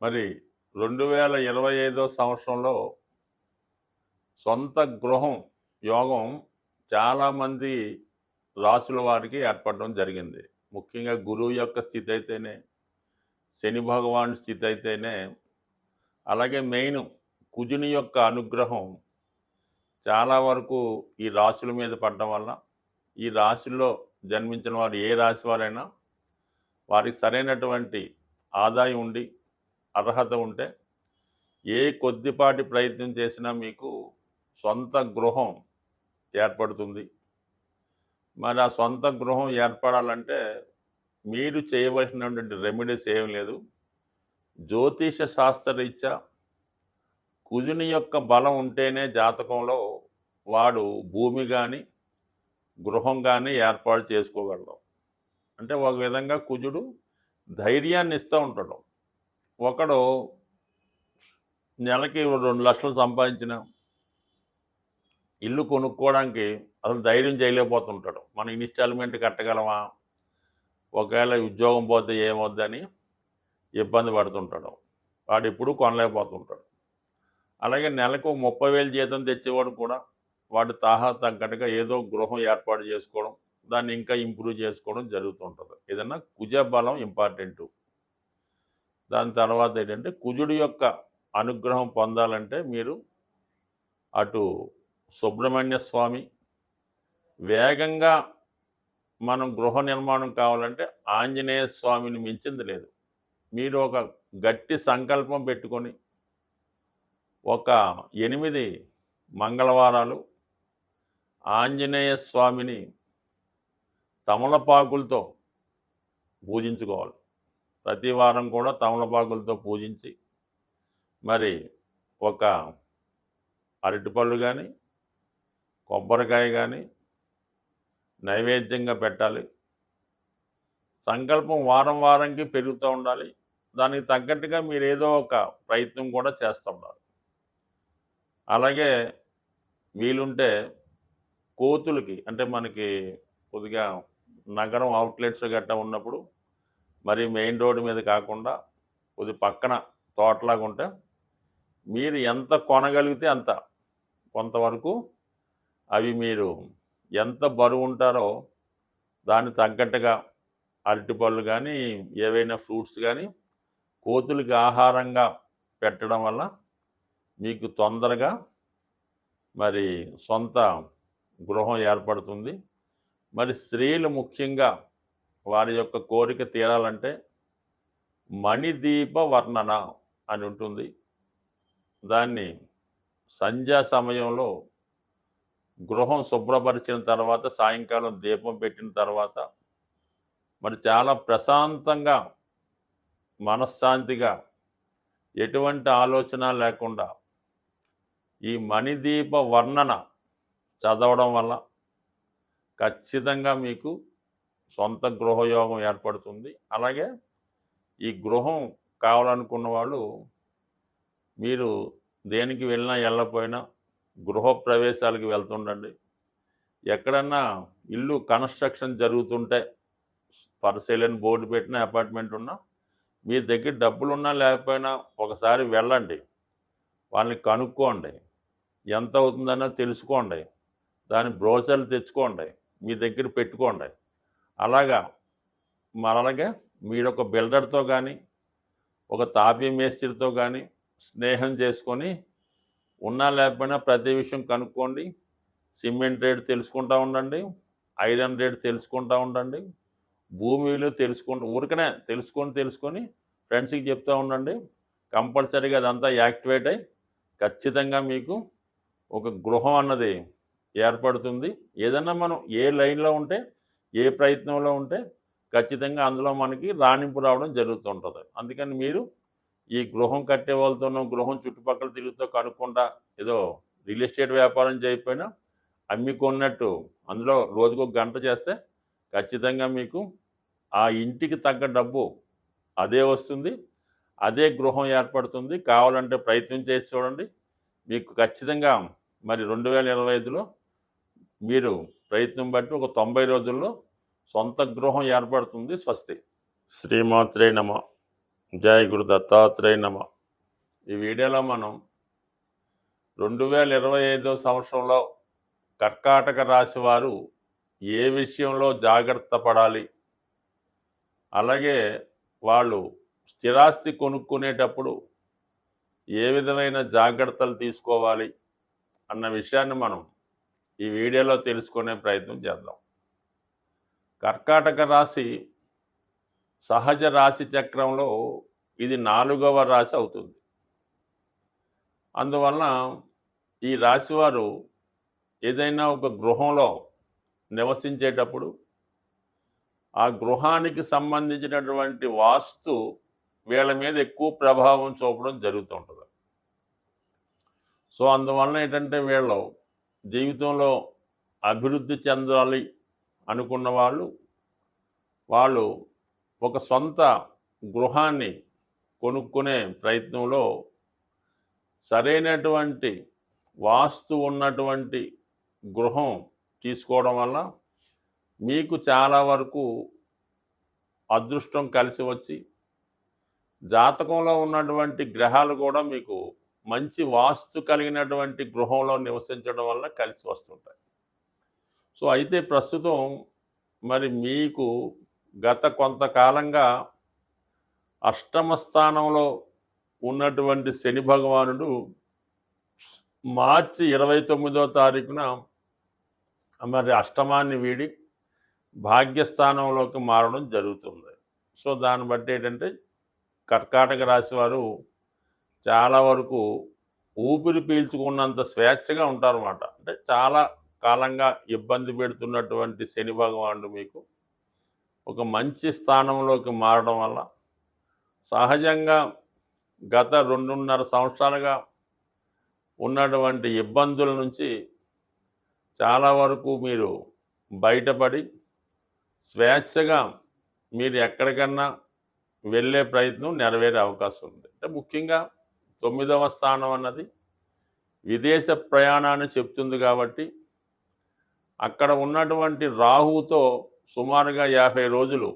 మరి 2025 సంవత్సరంలో సొంత గృహం యోగం చాలామంది రాసుల వారికి ఏర్పడడం జరిగింది. ముఖ్యంగా గురువు యొక్క స్థితి అయితేనే, శని భగవాన్ స్థితి అయితేనే, అలాగే మెయిన్ కుజుని యొక్క అనుగ్రహం చాలా వరకు ఈ రాశుల మీద పడడం వల్ల ఈ రాశుల్లో జన్మించిన వారు ఏ రాశి వారైనా వారికి సరైనటువంటి ఆదాయం ఉండి అర్హత ఉంటే ఏ కొద్దిపాటి ప్రయత్నం చేసినా మీకు సొంత గృహం ఏర్పడుతుంది. మరి ఆ సొంత గృహం ఏర్పడాలంటే మీరు చేయవలసినటువంటి రెమెడీస్ ఏం లేదు. జ్యోతిష శాస్త్రరీత్యా కుజుని యొక్క బలం ఉంటేనే జాతకంలో వాడు భూమి కానీ గృహం కానీ ఏర్పాటు చేసుకోగలడు. అంటే ఒక విధంగా కుజుడు ధైర్యాన్ని ఇస్తూ ఉంటాడు. ఒకడు నెలకి 2 లక్షలు సంపాదించిన ఇల్లు కొనుక్కోవడానికి అసలు ధైర్యం చేయలేకపోతుంటాడు. మనం ఇన్స్టాల్మెంట్ కట్టగలమా, ఒకవేళ ఉద్యోగం పోతే ఏమొద్దని ఇబ్బంది పడుతుంటాడు. వాడు ఎప్పుడూ కొనలేకపోతుంటాడు. అలాగే నెలకు 30,000 జీతం తెచ్చేవాడు కూడా వాడు తాహా తగ్గట్టుగా ఏదో గృహం ఏర్పాటు చేసుకోవడం, దాన్ని ఇంకా ఇంప్రూవ్ చేసుకోవడం జరుగుతుంటుంది. ఏదన్నా కుజ బలం ఇంపార్టెంటు. దాని తర్వాత ఏంటంటే కుజుడి యొక్క అనుగ్రహం పొందాలంటే మీరు అటు సుబ్రహ్మణ్య స్వామి, వేగంగా మనం గృహ నిర్మాణం కావాలంటే ఆంజనేయ స్వామిని మించింది లేదు. మీరు ఒక గట్టి సంకల్పం పెట్టుకొని ఒక 8 మంగళవారాలు ఆంజనేయ స్వామిని తమలపాకులతో పూజించుకోవాలి. ప్రతి వారం కూడా తమలపాకులతో పూజించి మరి ఒక అరటిపళ్ళు కానీ కొబ్బరికాయ కానీ నైవేద్యంగా పెట్టాలి. సంకల్పం వారం వారంకి పెరుగుతూ ఉండాలి. దానికి తగ్గట్టుగా మీరు ఏదో ఒక ప్రయత్నం కూడా చేస్తూ ఉండాలి. అలాగే వీలుంటే కోతులకి, అంటే మనకి కొద్దిగా నగరం అవుట్లెట్స్ గట్టా ఉన్నప్పుడు మరి మెయిన్ రోడ్డు మీద కాకుండా కొద్ది పక్కన తోటలాగా ఉంటే మీరు ఎంత కొనగలిగితే అంత కొంతవరకు అవి మీరు ఎంత బరువు ఉంటారో దానికి తగ్గట్టుగా అరటిపళ్ళు కానీ ఏవైనా ఫ్రూట్స్ కానీ కోతులకి ఆహారంగా పెట్టడం వల్ల మీకు తొందరగా మరి సొంత గృహం ఏర్పడుతుంది. మరి స్త్రీలు ముఖ్యంగా వారి యొక్క కోరిక తీరాలంటే మణిదీప వర్ణన అని ఉంటుంది. దాన్ని సంధ్యా సమయంలో గృహం శుభ్రపరిచిన తర్వాత సాయంకాలం దీపం పెట్టిన తర్వాత మరి చాలా ప్రశాంతంగా మనశ్శాంతిగా ఎటువంటి ఆలోచన లేకుండా ఈ మణిదీప వర్ణన చదవడం వల్ల ఖచ్చితంగా మీకు సొంత గృహయోగం ఏర్పడుతుంది. అలాగే ఈ గృహం కావాలనుకున్న వాళ్ళు మీరు దేనికి వెళ్ళినా వెళ్ళకపోయినా గృహప్రవేశాలకు వెళ్తుండండి. ఎక్కడన్నా ఇల్లు కన్స్ట్రక్షన్ జరుగుతుంటే పరిశీలన బోర్డు పెట్టిన అపార్ట్మెంట్ ఉన్నా మీ దగ్గర డబ్బులున్నా లేకపోయినా ఒకసారి వెళ్ళండి. వాళ్ళని కనుక్కోండి, ఎంత అవుతుందన్నో తెలుసుకోండి, దాని బ్రోచర్లు తెచ్చుకోండి, మీ దగ్గర పెట్టుకోండి. అలాగే మీరు ఒక బిల్డర్తో కానీ ఒక తాపీ మేస్త్రితో కానీ స్నేహం చేసుకొని ఉన్నా లేకపోయినా ప్రతి విషయం కనుక్కోండి. సిమెంట్ రేటు తెలుసుకుంటూ ఉండండి, ఐరన్ రేటు తెలుసుకుంటూ ఉండండి, భూమిలో ఊరికనే తెలుసుకొని ఫ్రెండ్స్కి చెప్తూ ఉండండి. కంపల్సరీగా అదంతా యాక్టివేట్ అయ్యి ఖచ్చితంగా మీకు ఒక గృహం అన్నది ఏర్పడుతుంది. ఏదన్నా మనం ఏ లైన్లో ఉంటే ఏ ప్రయత్నంలో ఉంటే ఖచ్చితంగా అందులో మనకి రాణింపు రావడం జరుగుతుంటుంది. అందుకని మీరు ఈ గృహం కట్టే వాళ్ళతోనో గృహం చుట్టుపక్కల తిరుగుతూ కనుక్కుంటా ఏదో రియల్ ఎస్టేట్ వ్యాపారం చేయకపోయినా అమ్మికొన్నట్టు అందులో రోజుకు 1 గంట చేస్తే ఖచ్చితంగా మీకు ఆ ఇంటికి తగ్గ డబ్బు అదే వస్తుంది, అదే గృహం ఏర్పడుతుంది. కావాలంటే ప్రయత్నం చేసి చూడండి. మీకు ఖచ్చితంగా మరి 2025లో మీరు ప్రయత్నం బట్టి ఒక 90 రోజుల్లో సొంత గృహం ఏర్పడుతుంది. స్వస్తి. శ్రీమాత్రే నమః. జై గురు దత్తాత్రేయ నమః. ఈ వీడియోలో మనం 2025 సంవత్సరంలో కర్కాటక రాశి వారు ఏ విషయంలో జాగ్రత్త పడాలి, అలాగే వాళ్ళు స్థిరాస్తి కొనుక్కునేటప్పుడు ఏ విధమైన జాగ్రత్తలు తీసుకోవాలి అన్న విషయాన్ని మనం ఈ వీడియోలో తెలుసుకునే ప్రయత్నం చేద్దాం. కర్కాటక రాశి సహజ రాశి చక్రంలో ఇది 4వ రాశి అవుతుంది. అందువలన ఈ రాశివారు ఏదైనా ఒక గృహంలో నివసించేటప్పుడు ఆ గృహానికి సంబంధించినటువంటి వాస్తు వీళ్ళ మీద ఎక్కువ ప్రభావం చూపడం జరుగుతుంటుంది. సో అందువలన ఏంటంటే వీళ్ళు జీవితంలో అభివృద్ధి చెందాలి అనుకున్న వాళ్ళు ఒక సొంత గృహాన్ని కొనుక్కునే ప్రయత్నంలో సరైనటువంటి వాస్తు ఉన్నటువంటి గృహం తీసుకోవడం వల్ల మీకు చాలా వరకు అదృష్టం కలిసి వచ్చి జాతకంలో ఉన్నటువంటి గ్రహాలు కూడా మీకు మంచి వాస్తు కలిగినటువంటి గృహంలో నివసించడం వల్ల కలిసి వస్తుంటాయి. సో అయితే ప్రస్తుతం మరి మీకు గత కొంతకాలంగా అష్టమ స్థానంలో ఉన్నటువంటి శని భగవానుడు మార్చి 29వ తారీఖున మరి అష్టమాన్ని వీడి భాగ్యస్థానంలోకి మారడం జరుగుతుంది. సో దాన్ని బట్టి ఏంటంటే కర్కాటక రాశి వారు చాలా వరకు ఊపిరి పీల్చుకున్నంత స్వేచ్ఛగా ఉంటారన్నమాట. అంటే చాలా కాలంగా ఇబ్బంది పెడుతున్నటువంటి శని భగవానుడు మీకు ఒక మంచి స్థానంలోకి మారడం వల్ల సహజంగా గత 2.5 సంవత్సరాలుగా ఉన్నటువంటి ఇబ్బందుల నుంచి చాలా వరకు మీరు బయటపడి స్వేచ్ఛగా మీరు ఎక్కడికన్నా వెళ్ళే ప్రయత్నం నెరవేరే అవకాశం ఉంది. అంటే ముఖ్యంగా 9వ స్థానం అన్నది విదేశ ప్రయాణాన్ని చెప్తుంది కాబట్టి అక్కడ ఉన్నటువంటి రాహువుతో సుమారుగా 50 రోజులు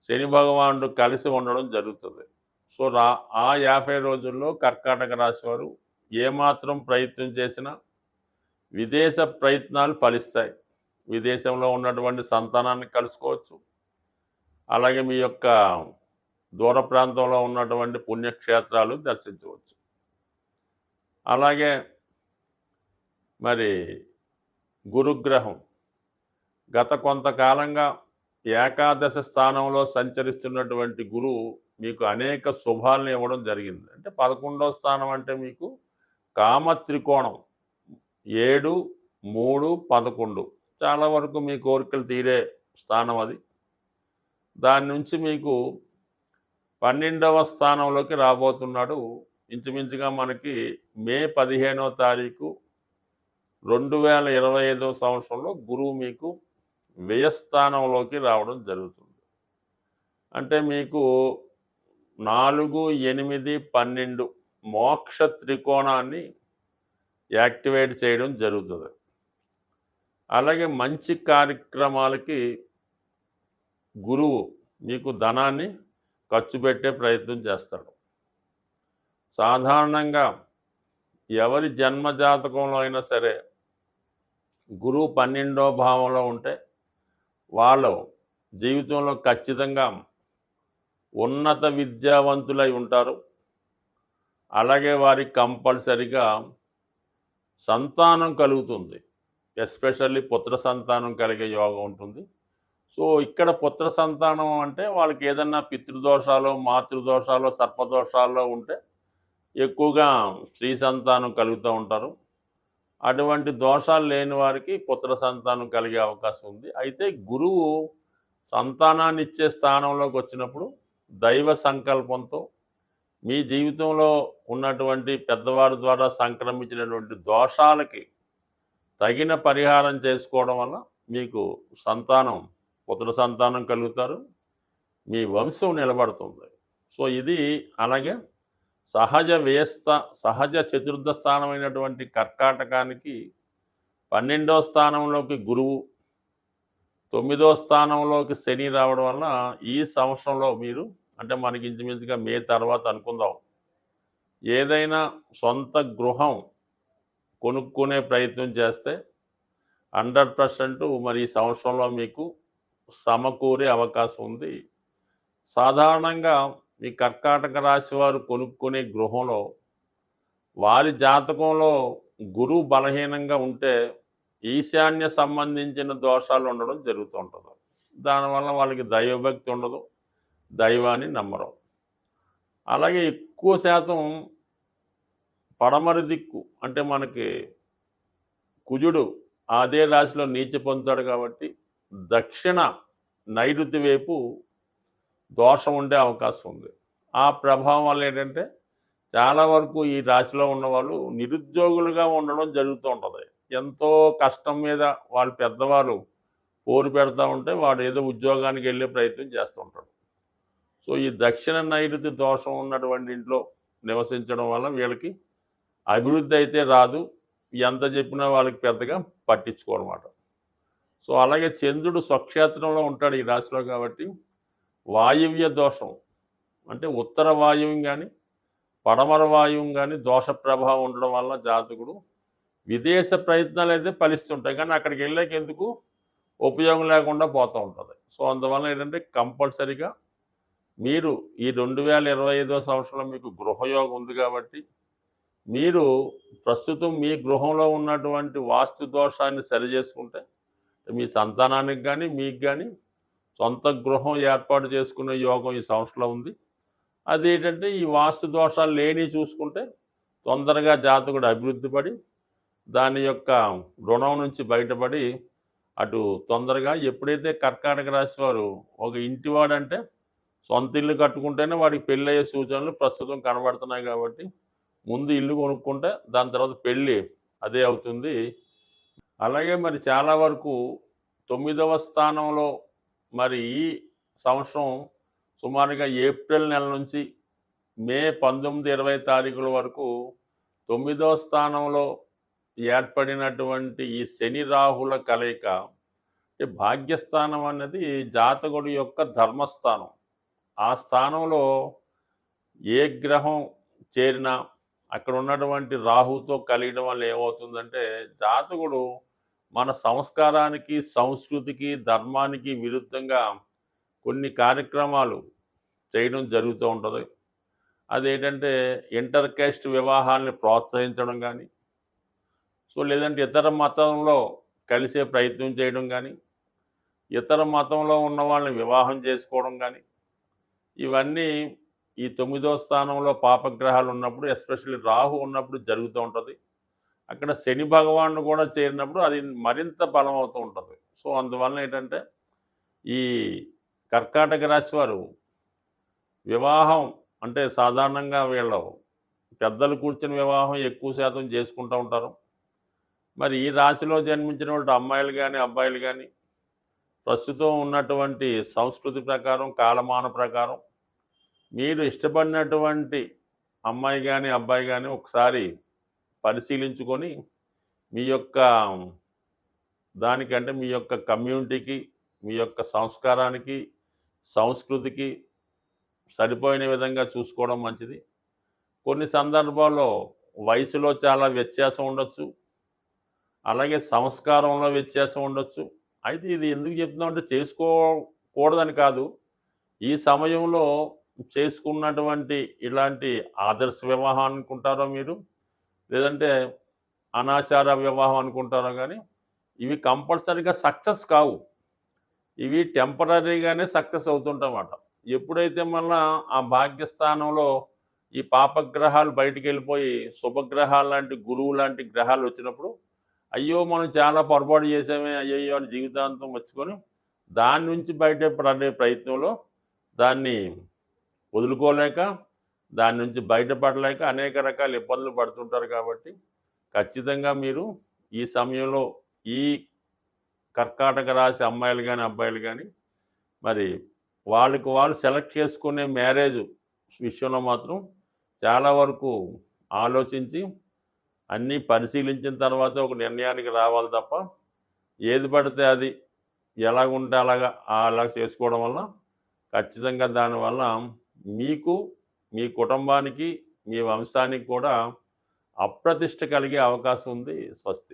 శని భగవానుడు కలిసి ఉండడం జరుగుతుంది. సో ఆ 50 రోజుల్లో కర్కాటక రాశి వారు ఏమాత్రం ప్రయత్నం చేసినా విదేశ ప్రయత్నాలు ఫలిస్తాయి. విదేశంలో ఉన్నటువంటి సంతానాన్ని కలుసుకోవచ్చు, అలాగే మీ యొక్క దూర ప్రాంతంలో ఉన్నటువంటి పుణ్యక్షేత్రాలు దర్శించవచ్చు. అలాగే మరి గురుగ్రహం గత కొంతకాలంగా ఏకాదశ స్థానంలో సంచరిస్తున్నటువంటి గురువు మీకు అనేక శుభాలను ఇవ్వడం జరిగింది. అంటే 11వ స్థానం అంటే మీకు కామత్రికోణం 7, 3, 11 చాలా వరకు మీ కోరికలు తీరే స్థానం అది. దాని నుంచి మీకు 12వ స్థానంలోకి రాబోతున్నాడు. ఇంచుమించుగా మనకి మే 15వ తారీఖు 2025 సంవత్సరంలో గురువు మీకు వ్యయస్థానంలోకి రావడం జరుగుతుంది. అంటే మీకు 4, 8, 12 మోక్ష త్రికోణాన్ని యాక్టివేట్ చేయడం జరుగుతుంది. అలాగే మంచి కార్యక్రమాలకి గురువు మీకు ధనాన్ని ఖర్చు పెట్టే ప్రయత్నం చేస్తాడు. సాధారణంగా ఎవరి జన్మజాతకంలో అయినా సరే గురువు 12వ భావంలో ఉంటే వాళ్ళు జీవితంలో ఖచ్చితంగా ఉన్నత విద్యావంతులై ఉంటారు. అలాగే వారికి కంపల్సరిగా సంతానం కలుగుతుంది. ఎస్పెషల్లీ పుత్ర సంతానం కలిగే యోగం ఉంటుంది. సో ఇక్కడ పుత్ర సంతానం అంటే వాళ్ళకి ఏదన్నా పితృదోషాలు, మాతృదోషాలు, సర్పదోషాల్లో ఉంటే ఎక్కువగా స్త్రీ సంతానం కలుగుతూ ఉంటారు. అటువంటి దోషాలు లేని వారికి పుత్ర సంతానం కలిగే అవకాశం ఉంది. అయితే గురువు సంతానాన్ని ఇచ్చే స్థానంలోకి వచ్చినప్పుడు దైవ సంకల్పంతో మీ జీవితంలో ఉన్నటువంటి పెద్దవారి ద్వారా సంక్రమించినటువంటి దోషాలకి తగిన పరిహారం చేసుకోవడం వల్ల మీకు సంతానం, పుత్ర సంతానం కలుగుతారు, మీ వంశం నిలబడుతుంది. సో ఇది అలాగే సహజ చతుర్థ స్థానమైనటువంటి కర్కాటకానికి 12వ స్థానంలోకి గురువు, 9వ స్థానంలోకి శని రావడం వల్ల ఈ సంవత్సరంలో మీరు అంటే మనకి ఇంచుమించుగా మే తర్వాత అనుకుందాం, ఏదైనా సొంత గృహం కొనుక్కునే ప్రయత్నం చేస్తే 100% మరి ఈ సంవత్సరంలో మీకు సమకూరే అవకాశం ఉంది. సాధారణంగా ఈ కర్కాటక రాశి వారు కొనుక్కునే గృహంలో వారి జాతకంలో గురువు బలహీనంగా ఉంటే ఈశాన్య సంబంధించిన దోషాలు ఉండడం జరుగుతూ ఉంటుంది. దానివల్ల వాళ్ళకి దైవభక్తి ఉండదు, దైవాన్ని నమ్మరు. అలాగే ఎక్కువ శాతం పడమరి దిక్కు అంటే మనకి కుజుడు అదే రాశిలో నీచ పొందుతాడు కాబట్టి దక్షిణ నైరుతి వైపు దోషం ఉండే అవకాశం ఉంది. ఆ ప్రభావం వల్ల ఏంటంటే చాలా వరకు ఈ రాశిలో ఉన్నవాళ్ళు నిరుద్యోగులుగా ఉండడం జరుగుతూ ఉంటుంది. ఎంతో కష్టం మీద వాళ్ళ పెద్దవాళ్ళు పోరు పెడతా ఉంటే వాడు ఏదో ఉద్యోగానికి వెళ్ళే ప్రయత్నం చేస్తూ ఉంటాడు. సో ఈ దక్షిణ నైరుతి దోషం ఉన్నటువంటి ఇంట్లో నివసించడం వల్ల వీళ్ళకి అభివృద్ధి అయితే రాదు, ఎంత చెప్పినా వాళ్ళకి పెద్దగా పట్టించుకోరన్నమాట. సో అలాగే చంద్రుడు స్వక్షేత్రంలో ఉంటాడు ఈ రాశిలో కాబట్టి వాయువ్య దోషం అంటే ఉత్తర వాయువు కానీ పడమర వాయువు కానీ దోష ప్రభావం ఉండడం వల్ల జాతకుడు విదేశ ప్రయత్నాలు అయితే ఫలిస్తుంటాయి, కానీ అక్కడికి వెళ్ళాక ఎందుకు ఉపయోగం లేకుండా పోతూ ఉంటుంది. సో అందువల్ల ఏంటంటే కంపల్సరీగా మీరు ఈ 2025వ సంవత్సరంలో మీకు గృహయోగం ఉంది కాబట్టి మీరు ప్రస్తుతం మీ గృహంలో ఉన్నటువంటి వాస్తు దోషాన్ని సరిచేసుకుంటే మీ సంతానానికి కానీ మీకు కానీ సొంత గృహం ఏర్పాటు చేసుకునే యోగం ఈ సంవత్సరంలో ఉంది. అదేంటంటే ఈ వాస్తు దోషాలు లేని చూసుకుంటే తొందరగా జాతకుడు అభివృద్ధి పడి దాని యొక్క రుణం నుంచి బయటపడి అటు తొందరగా ఎప్పుడైతే కర్కాటక రాశి వారు ఒక ఇంటివాడంటే సొంత ఇల్లు కట్టుకుంటేనే వాడికి పెళ్ళి అయ్యే సూచనలు ప్రస్తుతం కనబడుతున్నాయి కాబట్టి ముందు ఇల్లు కొనుక్కుంటే దాని తర్వాత పెళ్ళి అదే అవుతుంది. అలాగే మరి చాలా వరకు 9వ స్థానంలో మరి ఈ సంవత్సరం సుమారుగా ఏప్రిల్ నెల నుంచి మే 19-20 తారీఖుల వరకు 9వ స్థానంలో ఏర్పడినటువంటి ఈ శని రాహుల కలయిక భాగ్యస్థానం అన్నది జాతకుడి యొక్క ధర్మస్థానం. ఆ స్థానంలో ఏ గ్రహం చేరినా అక్కడ ఉన్నటువంటి రాహుతో కలియడం వల్ల ఏమవుతుందంటే జాతకుడు మన సంస్కారానికి సంస్కృతికి ధర్మానికి విరుద్ధంగా కొన్ని కార్యక్రమాలు చేయడం జరుగుతూ ఉంటుంది. అదేంటంటే ఇంటర్ కాస్ట్ వివాహాలని ప్రోత్సహించడం కానీ, సో లేదంటే ఇతర మతంలో కలిసే ప్రయత్నం చేయడం కానీ, ఇతర మతంలో ఉన్న వాళ్ళని వివాహం చేసుకోవడం కానీ, ఇవన్నీ ఈ 9వ స్థానంలో పాపగ్రహాలు ఉన్నప్పుడు ఎస్పెషల్లీ రాహు ఉన్నప్పుడు జరుగుతూ ఉంటుంది. అక్కడ శని భగవానుడు కూడా చేరినప్పుడు అది మరింత బలం అవుతూ ఉంటుంది. సో అందువల్ల ఏంటంటే ఈ కర్కాటక రాశి వారు వివాహం అంటే సాధారణంగా వీళ్ళు పెద్దలు కూర్చుని వివాహం ఎక్కువ శాతం చేసుకుంటూ ఉంటారు. మరి ఈ రాశిలో జన్మించిన అమ్మాయిలు కానీ అబ్బాయిలు కానీ ప్రస్తుతం ఉన్నటువంటి సంస్కృతి ప్రకారం కాలమాన ప్రకారం మీరు ఇష్టపడినటువంటి అమ్మాయి కానీ అబ్బాయి కానీ ఒకసారి పరిశీలించుకొని మీ యొక్క దానికంటే మీ యొక్క కమ్యూనిటీకి మీ యొక్క సంస్కారానికి సంస్కృతికి సరిపోయిన విధంగా చూసుకోవడం మంచిది. కొన్ని సందర్భాల్లో వయసులో చాలా వ్యత్యాసం ఉండొచ్చు, అలాగే సంస్కారంలో వ్యత్యాసం ఉండొచ్చు. అయితే ఇది ఎందుకు చెప్తున్నామంటే చేసుకోకూడదని కాదు, ఈ సమయంలో చేసుకున్నటువంటి ఇలాంటి ఆదర్శ వివాహం అనుకుంటారో మీరు, లేదంటే అనాచార వివాహం అనుకుంటారో కానీ ఇవి కంపల్సరీగా సక్సెస్ కావు. ఇవి టెంపరీగానే సక్సెస్ అవుతుంటామాట. ఎప్పుడైతే మళ్ళా ఆ భాగ్యస్థానంలో ఈ పాపగ్రహాలు బయటికి వెళ్ళిపోయి శుభగ్రహాలు లాంటి గురువు లాంటి గ్రహాలు వచ్చినప్పుడు అయ్యో మనం చాలా పొరపాటు చేసామే అయ్యయ్యో అని జీవితాంతం వచ్చుకొని దాని నుంచి బయటపడే ప్రయత్నంలో దాన్ని వదులుకోలేక దాని నుంచి బయటపడలేక అనేక రకాల ఇబ్బందులు పడుతుంటారు. కాబట్టి ఖచ్చితంగా మీరు ఈ సమయంలో ఈ కర్కాటక రాశి అమ్మాయిలు కానీ అబ్బాయిలు కానీ మరి వాళ్ళకి వాళ్ళు సెలెక్ట్ చేసుకునే మ్యారేజ్ విషయంలో మాత్రం చాలా వరకు ఆలోచించి అన్నీ పరిశీలించిన తర్వాత ఒక నిర్ణయానికి రావాలి తప్ప ఏది పడితే అది ఎలాగుంటే అలాగా చేసుకోవడం వల్ల ఖచ్చితంగా దానివల్ల మీకు, మీ కుటుంబానికి, మీ వంశానికి కూడా అప్రతిష్ట కలిగే అవకాశం ఉంది. స్వస్తి.